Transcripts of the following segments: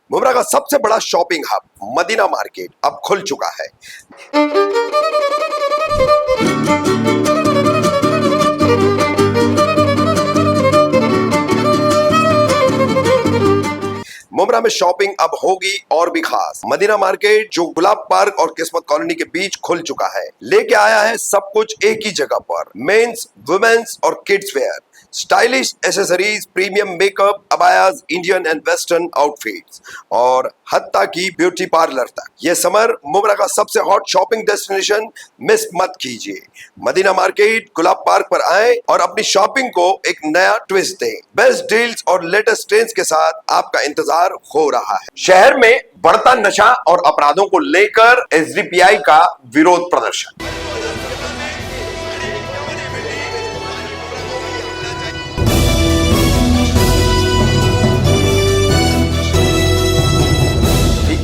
मुमरा का सबसे बड़ा शॉपिंग हब मदीना मार्केट अब खुल चुका है। मुमरा में शॉपिंग अब होगी और भी खास। मदीना मार्केट जो गुलाब पार्क और किस्मत कॉलोनी के बीच खुल चुका है, लेके आया है सब कुछ एक ही जगह पर। मेंस, वुमेन्स और kids wear, stylish accessories, premium makeup, abayas, Indian and western outfits और हत्ता की ब्यूटी पार्लर तक। ये समर मुमरा का सबसे हॉट शॉपिंग डेस्टिनेशन मिस मत कीजिए। मदीना मार्केट गुलाब पार्क पर आए और अपनी शॉपिंग को एक नया ट्विस्ट दें। बेस्ट डील्स और लेटेस्ट ट्रेंड्स के साथ आपका इंतजार हो रहा है। शहर में बढ़ता नशा और अपराधों को लेकर एसडीपीआई का विरोध प्रदर्शन।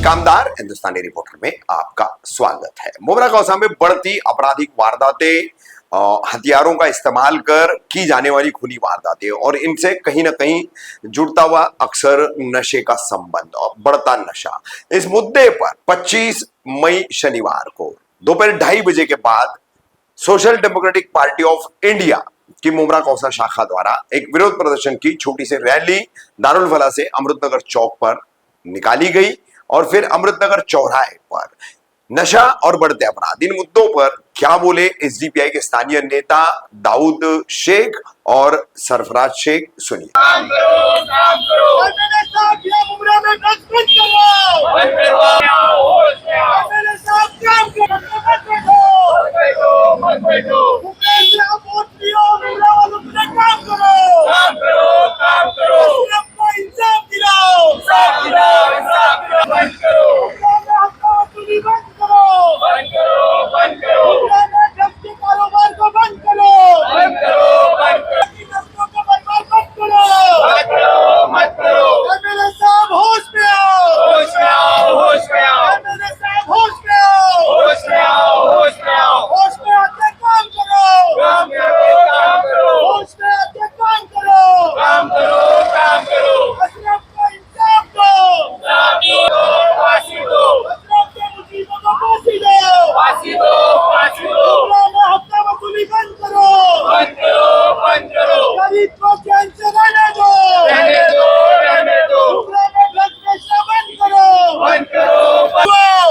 कामदार हिंदुस्तानी रिपोर्टर में आपका स्वागत है। मुमरा कौसा में बढ़ती आपराधिक वारदातें, हथियारों का इस्तेमाल कर की जाने वाली खुली वारदातें और इनसे कहीं ना कहीं जुड़ता हुआ अक्सर नशे का संबंध और बढ़ता नशा। इस मुद्दे पर 25 मई शनिवार को दोपहर 2:30 बजे के बाद social democratic party of India की मुमरा कौसा शाखा द्वारा एक विरोध प्रदर्शन की छोटी सी रैली दारुल फलाह से अमृतनगर चौक पर निकाली गई और फिर अमृतनगर चौराहे पर नशा और बढ़ते अपराध, इन मुद्दों पर क्या बोले एसडीपीआई के स्थानीय नेता दाऊद शेख और सरफराज शेख, सुनिए। काम करो, काम करो। मेरे साथ ये मुमरा में बंद करो। बंद करो, होश में आओ। मेरे साथ काम करो, मत बैठो, मत बैठो। मुमरा से आप वोट लियो, मुमरा वालों से काम करो। काम करो, काम करो। आपको इंसाफ दिलाओ, इंसाफ दिलाओ, इंसाफ दिलाओ। बंद करो, मुमरा में हत्या बंद करो, बंद करो, बंद करो। मुमरा में ड्रग्स के कारोबार को बंद करो, बंद करो, बंद करो। मत करो। एमएलए साहब होश में आओ, होश में आओ, होश में आओ। एमएलए साहब होश में आओ, होश में आओ, होश में आओ। होश में आके काम करो, काम करो, काम करो। होश में आके काम करो, काम करो, काम करो। अशरफ को इंसाफ दो, इंसाफ दो, फांसी दो। अशरफ के मुजीबों को फांसी दो, फांसी दो, फांसी दो। हफ्ता वसूली बंद करो, बंद करो, बंद करो। गरीब को चैन से रहने दो, रहने दो, रहने दो। मुमरा में ड्रग्स बेचना बंद करो, बंद करो,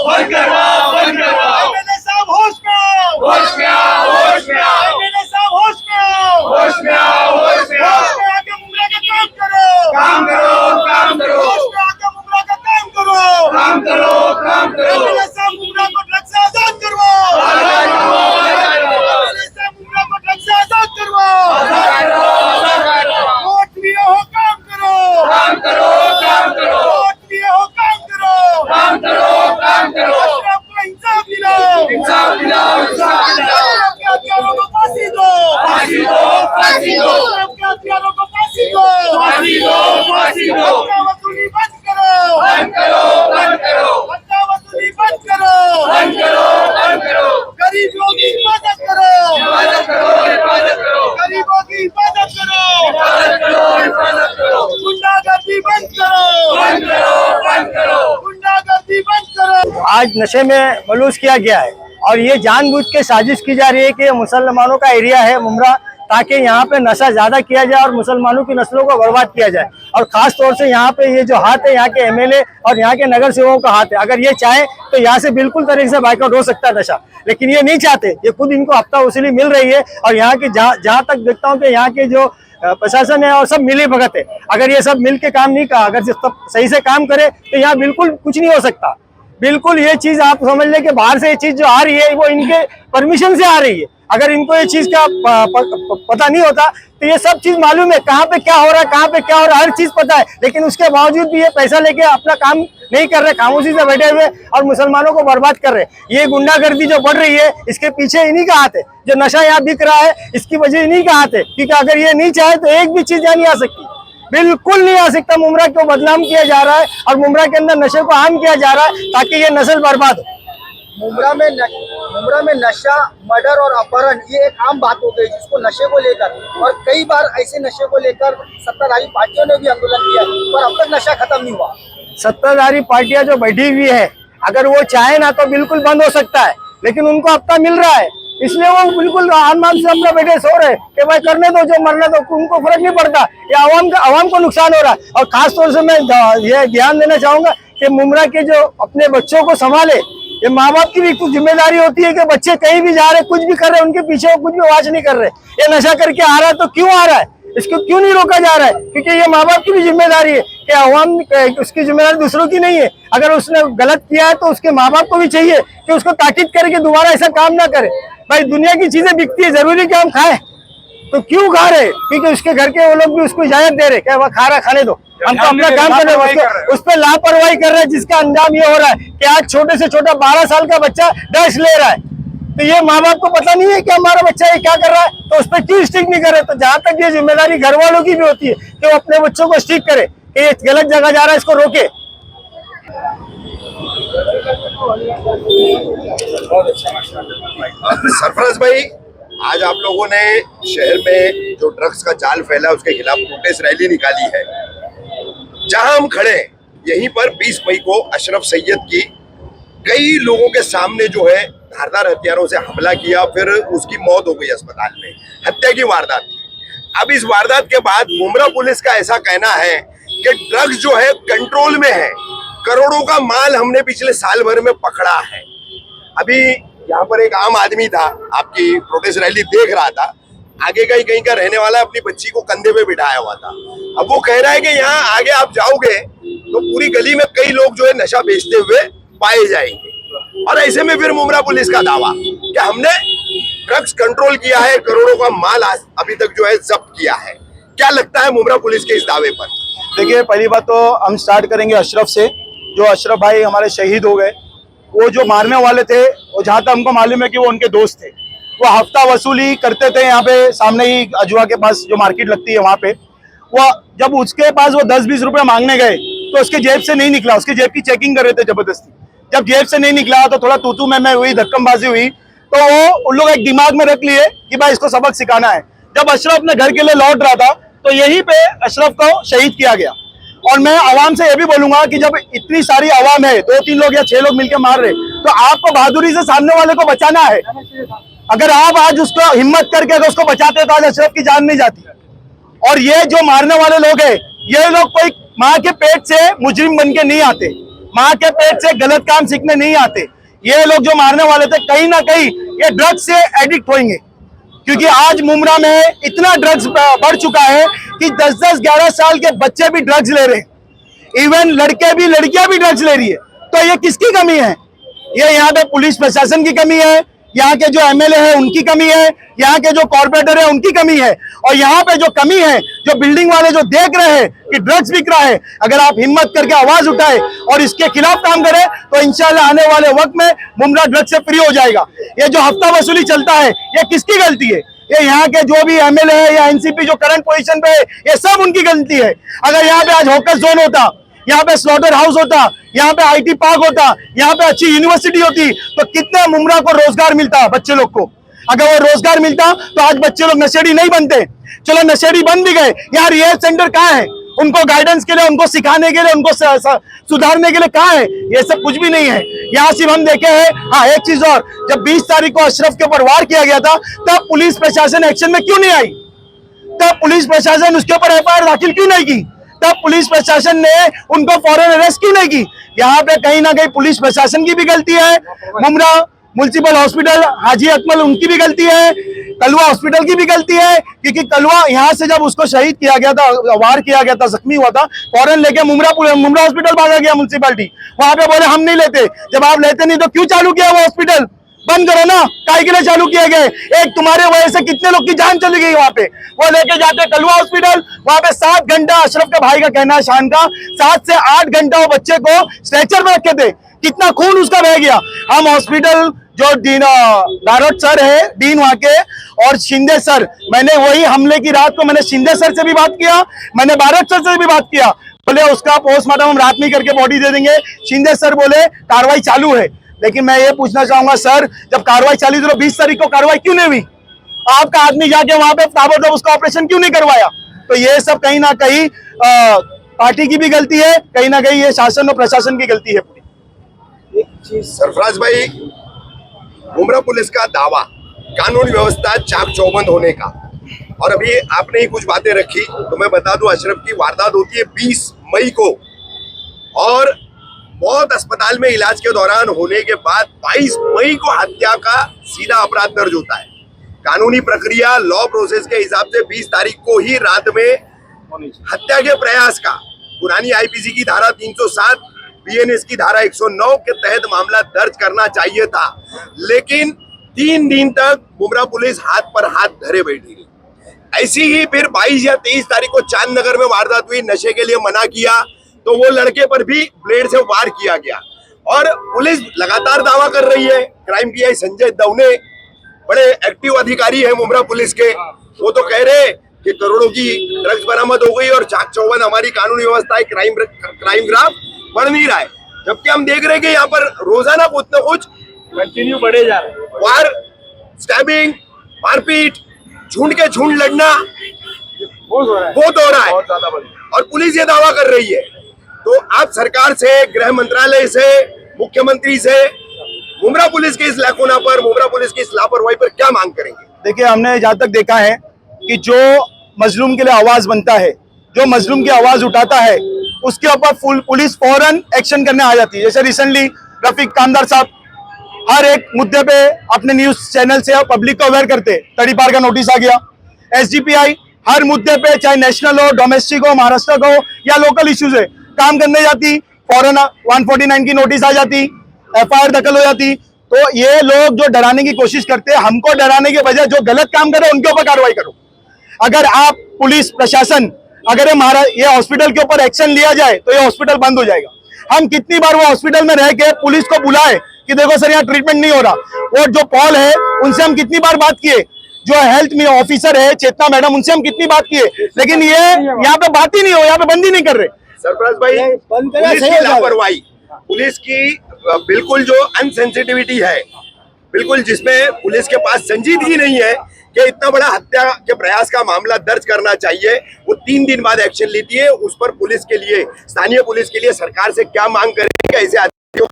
बंद करो, बंद करो। एमएलए साहब होश में आओ, होश में आओ, होश में आओ। एमएलए साहब होश में आओ, होश में आओ, होश में आओ। होश में आके मुमरा का काम करो, काम करो, काम करो। होश में आके मुमरा का काम करो, काम करो, काम करो। एमएलए साहब मुमरा को ड्रग्स से आजाद करवाओ, आजाद करवाओ, आजाद करवाओ। एमएलए साहब मुमरा को ड्रग्स से आजाद करवाओ, आजाद करवाओ, आजाद करवाओ। वोट लिए हो, काम करो, काम करो, काम करो। वोट लिए हो, काम करो, काम करो, काम करो। अशरफ को इंसाफ दिलाओ, इंसाफ दिलाओ, इंसाफ दिलाओ। अशरफ के हत्यारों को फांसी दो, फांसी दो, फांसी दो। अशरफ के हत्यारों को फांसी दो, फांसी दो, फांसी दो। हत्या वसूली बंद करो, बंद करो, बंद करो। हत्या वसूली बंद करो, बंद करो, बंद करो। गरीबों की हिफाजत करो, हिफाजत करो, हिफाजत करो। गरीबों की हिफाजत करो, हिफाजत करो, हिफाजत करो। गुंडागर्दी बंद करो, बंद करो, बंद करो। गुंडागर्दी बंद करो। आज नशे में मलूस किया गया है और ये जानबूझ के साजिश की जा रही है कि मुसलमानों का एरिया है मुमरा, ताकि यहाँ पे नशा ज्यादा किया जाए और मुसलमानों की नस्लों को बर्बाद किया जाए। और खास तौर से यहाँ पे ये जो हाथ है यहाँ के एमएलए और यहाँ के नगर सेवकों का हाथ है। अगर ये चाहे तो यहाँ से बिल्कुल तरीके से बाइकआउट हो सकता है नशा, लेकिन ये नहीं चाहते। ये खुद इनको हफ्ता वसूली मिल रही है और यहाँ की जहाँ तक देखता हूँ कि यहाँ के जो प्रशासन है और सब मिली भगत है। अगर ये सब मिल के काम नहीं कहा, अगर सब सही से काम करे तो यहाँ बिल्कुल कुछ नहीं हो सकता। बिल्कुल ये चीज आप समझ ले कि बाहर से ये चीज जो आ रही है वो इनके परमिशन से आ रही है। अगर इनको ये चीज का पता नहीं होता तो ये सब चीज मालूम है, कहाँ पे क्या हो रहा है, कहाँ पे क्या हो रहा है, हर चीज पता है। लेकिन उसके बावजूद भी ये पैसा लेके अपना काम नहीं कर रहे, खामोशी से बैठे हुए और मुसलमानों को बर्बाद कर रहे। ये गुंडागर्दी जो बढ़ रही है इसके पीछे इन्हीं का हाथ है। जो नशा यहाँ बिक रहा है इसकी वजह इन्हीं का हाथ है, क्योंकि अगर ये नहीं चाहे तो एक भी चीज यहाँ नहीं आ सकती, बिल्कुल नहीं आ सकता। मुमरा को बदनाम किया जा रहा है और मुमरा के अंदर नशे को आम किया जा रहा है ताकि ये नस्ल बर्बाद हो। मुमरा में नशा, मर्डर और अपहरण ये एक आम बात हो गई, जिसको नशे को लेकर और कई बार ऐसे नशे को लेकर सत्ताधारी पार्टियों ने भी आंदोलन किया, पर अब तक नशा खत्म नहीं हुआ। सत्ताधारी पार्टियां जो बैठी हुई है, अगर वो चाहे ना तो बिल्कुल बंद हो सकता है, लेकिन उनको हफ्ता मिल रहा है, इसलिए वो बिल्कुल आराम से अपना बैठे सो रहे कि भाई करने दो जो मरने दो, उनको फर्क नहीं पड़ता। ये आवाम को नुकसान हो रहा है। और खास तौर से मैं ये ध्यान देना चाहूंगा कि मुमरा के जो अपने बच्चों को संभाले, ये माँ बाप की भी कुछ जिम्मेदारी होती है कि बच्चे कहीं भी जा रहे, कुछ भी कर रहे, उनके पीछे वो कुछ भी आवाज नहीं कर रहे। ये नशा करके आ रहा है तो क्यों आ रहा है, इसको क्यों नहीं रोका जा रहा है? क्योंकि ये माँ बाप की भी जिम्मेदारी है कि अवाम, उसकी जिम्मेदारी दूसरों की नहीं है। अगर उसने गलत किया है तो उसके माँ बाप को भी चाहिए कि उसको ताकीद करे कि दोबारा ऐसा काम ना करे। भाई दुनिया की चीजें बिकती है, जरूरी कि हम खाएं, तो क्यों खा रहे? क्योंकि उसके घर के वो लोग भी उसको इजाजत दे रहे क्या वह खा रहा, खाने दो, हम तो अपना काम कर रहे हैं, उस पर लापरवाही कर रहे हैं, जिसका अंजाम ये हो रहा है कि आज छोटे से छोटा 12 साल का बच्चा ड्रग्स ले रहा है। तो ये माँ बाप को पता नहीं है कि हमारा बच्चा ये क्या कर रहा है, तो उस पर क्यों स्टिक नहीं करे? तो जहां तक ये जिम्मेदारी घर वालों की भी होती है कि वो अपने बच्चों को स्टिक करे कि ये गलत जगह जा रहा है, इसको रोके। सरफराज भाई, आज आप लोगों ने शहर में जो ड्रग्स का जाल फैला है उसके खिलाफ प्रोटेस्ट रैली निकाली है। जहां हम खड़े यहीं पर 20 मई को अशरफ सैयद की कई लोगों के सामने जो है धारदार हथियारों से हमला किया, फिर उसकी मौत हो गई अस्पताल में, हत्या की वारदात थी। अब इस वारदात के बाद मुमरा पुलिस का ऐसा कहना है कि ड्रग्स जो है कंट्रोल में है, करोड़ों का माल हमने पिछले साल भर में पकड़ा है। अभी यहाँ पर एक आम आदमी था, आपकी प्रोटेस्ट रैली देख रहा था, आगे का ही कहीं का रहने वाला, अपनी बच्ची को कंधे पे बिठाया हुआ था। अब वो कह रहा है कि यहाँ आगे आप जाओगे तो पूरी गली में कई लोग जो है नशा बेचते हुए पाए जाएंगे। और ऐसे में फिर मुमरा पुलिस का दावा कि हमने ड्रग्स कंट्रोल किया है, करोड़ों का माल अभी तक जो है जब्त किया है। क्या लगता है मुमरा पुलिस के इस दावे पर? देखिए, पहली बात तो हम स्टार्ट करेंगे अशरफ से। जो अशरफ भाई हमारे शहीद हो गए, वो जो मारने वाले थे, और जहाँ तक हमको मालूम है कि वो उनके दोस्त थे, वो हफ्ता वसूली करते थे यहाँ पे सामने ही अजवा के पास जो मार्केट लगती है वहाँ पे। वो जब उसके पास वो 10-20 रुपए मांगने गए तो उसके जेब से नहीं निकला, उसकी जेब की चेकिंग कर रहे थे जबरदस्ती। जब जेब से नहीं निकला तो थोड़ा तू मैं हुई, धक्कमबाजी हुई, तो वो उन लोग एक दिमाग में रख लिए कि भाई इसको सबक सिखाना है। जब अशरफ अपने घर के लिए लौट रहा था तो यहीं पे अशरफ को शहीद किया गया। और मैं आवाम से ये भी बोलूंगा कि जब इतनी सारी आवाम है, 2-3 लोग या 6 लोग मिलकर मार रहे, तो आपको बहादुरी से सामने वाले को बचाना है। अगर आप आज उसको हिम्मत करके अगर उसको बचाते तो आज अशरफ की जान नहीं जाती। और ये जो मारने वाले लोग हैं, ये लोग कोई माँ के पेट से मुजरिम बन के नहीं आते, माँ के पेट से गलत काम सीखने नहीं आते। ये लोग जो मारने वाले थे, कहीं ना कहीं ये ड्रग्स से एडिक्ट होंगे, क्योंकि आज मुमरा में इतना ड्रग्स बढ़ चुका है कि 10-10, 11 साल के बच्चे भी ड्रग्स ले रहे हैं, इवन लड़कियां भी ड्रग्स ले रही है। तो ये किसकी कमी है? ये यहाँ पे पुलिस प्रशासन की कमी है, यहाँ के जो एमएलए है उनकी कमी है, यहाँ के जो कॉर्पोरेटर है उनकी कमी है। और यहाँ पे जो कमी है, जो बिल्डिंग वाले जो देख रहे हैं कि ड्रग्स बिक रहा है, अगर आप हिम्मत करके आवाज उठाए और इसके खिलाफ काम करें तो इंशाल्लाह आने वाले वक्त में मुमरा ड्रग्स से फ्री हो जाएगा। ये जो हफ्ता वसूली चलता है, ये किसकी गलती है? ये यहाँ के जो भी एमएलए है या एनसीपी जो करंट पोजीशन पे है, ये सब उनकी गलती है। अगर यहाँ पे आज हॉकर्स जोन होता, यहाँ पे स्लॉटर हाउस होता, यहाँ पे आईटी पार्क होता, यहाँ पे अच्छी यूनिवर्सिटी होती, तो कितने मुमरा को रोजगार मिलता बच्चे लोग को। अगर वो रोजगार मिलता तो आज बच्चे लोग नशेड़ी नहीं बनते। चलो नशेड़ी बन भी गए, यहाँ रिहैब सेंटर कहाँ है? उनको गाइडेंस के लिए, उनको सिखाने के लिए, उनको सुधारने के लिए कहाँ है? ये सब कुछ भी नहीं है। यहाँ सिर्फ हम देखे हैं। हाँ, एक चीज और, जब 20 तारीख को अशरफ के ऊपर वार किया गया था, तब पुलिस प्रशासन एक्शन में क्यों नहीं आई? तब पुलिस प्रशासन उसके ऊपर एफआईआर दाखिल क्यों नहीं की? तब पुलिस प्रशासन ने उनको फौरन अरेस्ट क्यों नहीं की? यहाँ पे कहीं ना कहीं पुलिस प्रशासन की भी गलती है। मुमरा म्युनिसिपल हॉस्पिटल हाजी अकमल उनकी भी गलती है, कलवा हॉस्पिटल की भी गलती है, क्योंकि कलवा यहाँ से जब उसको शहीद किया गया था, वार किया गया था, जख्मी हुआ था, फौरन लेके मुमरा हॉस्पिटल भागा गया म्युनिसिपैलिटी। वहां पे बोले हम नहीं लेते। जब आप लेते नहीं तो क्यों चालू किया वो हॉस्पिटल? बंद करो ना, काहे के लिए चालू किए गए? एक तुम्हारे वजह से कितने लोग की जान चली गई वहां पे। वो लेके जाते कलवा हॉस्पिटल, वहां पे 7 घंटा, अशरफ के भाई का कहना है शान का, 7 से 8 घंटा वो बच्चे को स्ट्रेचर में रखे थे। कितना खून उसका बह गया। हम हॉस्पिटल जो दारोट सर है, डीन वहां के, और शिंदे सर, मैंने वही हमले की रात को मैंने शिंदे सर से भी बात किया, मैंने बारोट सर से भी बात किया। बोले उसका पोस्टमार्टम हम रात में करके बॉडी दे देंगे। शिंदे सर बोले कार्रवाई चालू है। लेकिन मैं ये पूछना चाहूंगा सर, जब कार्रवाई चालू थी तो 20 तारीख को कार्रवाई क्यों नहीं हुई? आपका आदमी जाके वहां पे ताबड़तोड़ उसका ऑपरेशन क्यों नहीं करवाया? तो ये सब कहीं ना कहीं पार्टी की भी गलती है, कहीं ना कहीं ये शासन और प्रशासन की गलती है पूरी। एक चीज सरफराज भाई, मुमरा पुलिस का दावा कानून व्यवस्था चाक चौबंद होने का, और अभी आपने ही कुछ बातें रखी, तो मैं बता दूं अशरफ की वारदात होती है 20 मई को, और मौत अस्पताल में इलाज के दौरान होने के बाद 22 मई को हत्या का सीधा अपराध दर्ज होता है। कानूनी प्रक्रिया लॉ प्रोसेस के हिसाब से 20 तारीख को ही रात में हत्या के प्रयास का पुरानी आईपीसी की धारा 307, बीएनएस की धारा 109 के तहत मामला दर्ज करना चाहिए था, लेकिन 3 दिन तक मुमरा पुलिस हाथ पर हाथ धरे बैठी रही। ऐसी ही फिर 22 या 23 तारीख को चांदनगर में वारदात हुई, नशे के लिए मना किया तो वो लड़के पर भी ब्लेड से वार किया गया, और पुलिस लगातार दावा कर रही है। क्राइम पीआई संजय दवने बड़े एक्टिव अधिकारी है मुमरा पुलिस के, वो तो कह रहे कि करोड़ों की ड्रग्स बरामद हो गई और चाक चौबंद हमारी कानूनी व्यवस्था है, क्राइम ग्राफ बढ़ नहीं रहा है, जबकि हम देख रहे हैं कि यहाँ पर रोजाना कुछ न कुछ कंटिन्यू बढ़े जा रहे हैं। वार, स्टैबिंग, मारपीट, झुंड के झुंड लड़ना बहुत हो रहा है, और पुलिस ये दावा कर रही है। तो आप सरकार से, गृह मंत्रालय से, मुख्यमंत्री से मुमरा पुलिस के इस लाकोना पर, मुमरा पुलिस की इस लापरवाही पर क्या मांग करेंगे? देखिए, हमने जहाँ तक देखा है कि जो मजलूम के लिए आवाज बनता है, जो मजलूम की आवाज उठाता है, उसके ऊपर पुलिस फौरन एक्शन करने आ जाती है। जैसे रिसेंटली रफीक कामदार साहब हर एक मुद्दे पे अपने न्यूज चैनल से पब्लिक को अवेयर करते, तड़ीपार का नोटिस आ गया। एसडीपीआई हर मुद्दे पे, चाहे नेशनल हो, डोमेस्टिक हो, महाराष्ट्र का हो या लोकल इश्यूज है, काम करने जाती, फौरन 149 की नोटिस आ जाती, एफआईआर दखल हो जाती। तो ये लोग जो डराने की कोशिश करते हैं, हमको डराने के बजाय जो गलत काम करे उनके ऊपर कार्रवाई करो। अगर आप पुलिस प्रशासन, अगर ये हॉस्पिटल के ऊपर एक्शन लिया जाए तो ये हॉस्पिटल बंद हो जाएगा। हम कितनी बार वो हॉस्पिटल में रह के पुलिस को बुलाए कि देखो सर यहाँ ट्रीटमेंट नहीं हो रहा, और जो पॉल है उनसे हम कितनी बार बात किए, जो हेल्थ में ऑफिसर है चेतना मैडम, उनसे हम कितनी बात किए, लेकिन ये यहाँ पे बात ही नहीं हो, यहाँ पे बंद ही नहीं कर रहे। सरफराज भाई, पुलिस की लापरवाही, पुलिस की बिल्कुल जो अनसेंसिटिविटी है, बिल्कुल जिसमें पुलिस के पास संजीदगी नहीं है कि इतना बड़ा हत्या के प्रयास का मामला दर्ज करना चाहिए, वो 3 दिन बाद एक्शन लेती है। उस पर पुलिस के लिए, स्थानीय पुलिस के लिए सरकार से क्या मांग करेंगे, ऐसे आदमियों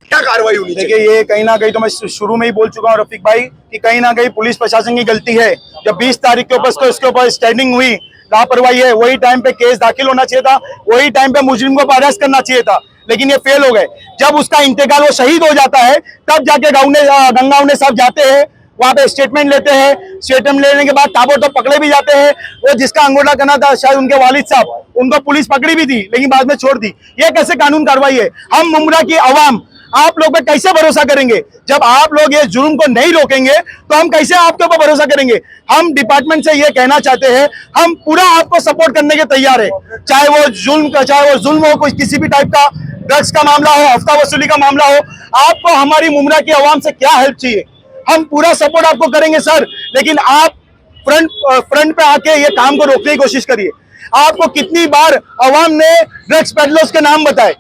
क्या कार्रवाई होनी चाहिए? देखिए, ये कहीं ना कहीं तो मैं शुरू में ही बोल चुका हूँ रफीक भाई कि कहीं ना कहीं पुलिस प्रशासन की गलती है। जब 20 तारीख के ऊपर उसके ऊपर स्टैंडिंग हुई, लापरवाही है, वही टाइम पे केस दाखिल होना चाहिए था, वही टाइम पे मुजरिम को अरेस्ट करना चाहिए था, लेकिन ये फेल हो गए। जब उसका इंतकाल, वो शहीद हो जाता है, तब जाके गंगाव ने सब जाते हैं, वहां पे स्टेटमेंट लेते हैं। स्टेटमेंट लेने के बाद ताबड़तोड़ पकड़े भी जाते हैं। वो जिसका अंगूठा करना था शायद उनके वालिद साहब, उनको पुलिस पकड़ी भी थी लेकिन बाद में छोड़ दी। ये कैसे कानून कार्रवाई है? हम मुमरा की आवाम आप लोग पे कैसे भरोसा करेंगे? जब आप लोग ये जुर्म को नहीं रोकेंगे तो हम कैसे आपके ऊपर भरोसा करेंगे? हम डिपार्टमेंट से ये कहना चाहते हैं, हम पूरा आपको सपोर्ट करने के तैयार है, चाहे वो जुल्म हो, कोई किसी भी टाइप का ड्रग्स का मामला हो, हफ्ता वसूली का मामला हो। आपको हमारी मुमरा की आवाम से क्या हेल्प चाहिए, हम पूरा सपोर्ट आपको करेंगे सर, लेकिन आप फ्रंट पे आके ये काम को रोकने की कोशिश करिए। आपको कितनी बार आवाम ने ड्रग्स पेडलर्स के नाम बताए,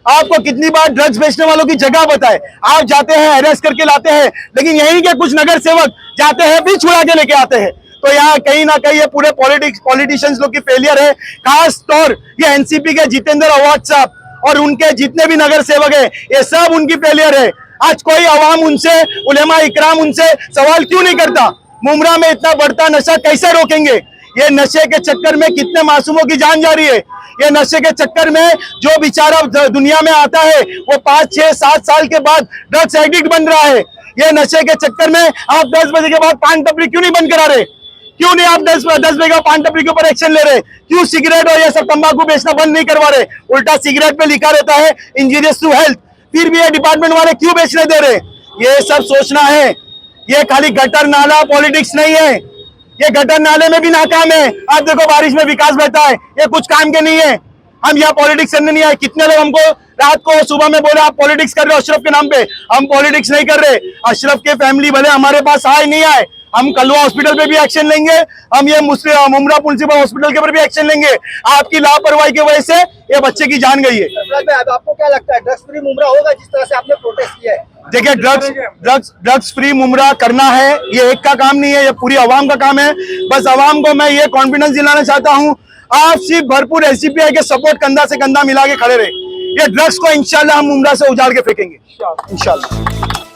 आपको कितनी बार ड्रग्स बेचने वालों की जगह बताए। आप जाते हैं, अरेस्ट करके लाते हैं, लेकिन यहीं के कुछ नगर सेवक जाते हैं भी छुड़ा के लेके आते हैं। तो यहाँ कहीं ना कहीं ये पूरे पॉलिटिशियंस लोग की फेलियर है। खास तौर ये एनसीपी के जितेंद्र अवाद साहब और उनके जितने भी नगर सेवक है, ये सब उनकी फेलियर है। आज कोई आवाम उनसे, उलेमा इकराम उनसे सवाल क्यों नहीं करता? मुमरा में इतना बढ़ता नशा कैसे रोकेंगे? ये नशे के चक्कर में कितने मासूमों की जान जा रही है। ये नशे के चक्कर में जो बेचारा दुनिया में आता है वो 5, 6, 7 साल के बाद ड्रग्स एडिक्ट बन रहा है। ये नशे के चक्कर में आप 10 बजे के बाद पान टपरी क्यों नहीं बंद करा रहे? क्यों नहीं आप 10 बजे का पान टपरी के ऊपर एक्शन ले रहे? क्यों सिगरेट और ये सब तंबाकू बेचना बंद नहीं करवा रहे? उल्टा सिगरेट पे लिखा रहता है इंजीरियस टू हेल्थ, फिर भी ये डिपार्टमेंट वाले क्यों बेचने दे रहे? ये सब सोचना है। ये खाली गटर नाला पॉलिटिक्स नहीं है, ये गटर नाले में भी नाकाम है। आप देखो बारिश में विकास बहता है, ये कुछ काम के नहीं है। हम यहाँ पॉलिटिक्स करने नहीं आए। कितने लोग हमको रात को सुबह में बोले आप पॉलिटिक्स कर रहे हो अशरफ के नाम पे। हम पॉलिटिक्स नहीं कर रहे। अशरफ के फैमिली भले हमारे पास आए नहीं आए, हम कलवा हॉस्पिटल पे भी एक्शन लेंगे, हम ये मुमरा प्रिंसिपल हॉस्पिटल के ऊपर भी एक्शन लेंगे। आपकी लापरवाही की वजह से ये बच्चे की जान गई है। आपको क्या लगता है ड्रग्स फ्री मुमरा होगा जिस तरह से आपने प्रोटेस्ट किया है? देखिए, ड्रग्स फ्री मुमरा करना है, ये एक का काम नहीं है, ये पूरी आवाम का काम है। बस आवाम को मैं ये कॉन्फिडेंस दिलाना चाहता हूँ, आप सिर्फ भरपूर एसडीपीआई के सपोर्ट कंधा से कंधा मिला के खड़े रहे। ये ड्रग्स को इंशाल्लाह हम मुमरा से उजाड़ के फेंकेंगे इंशाल्लाह।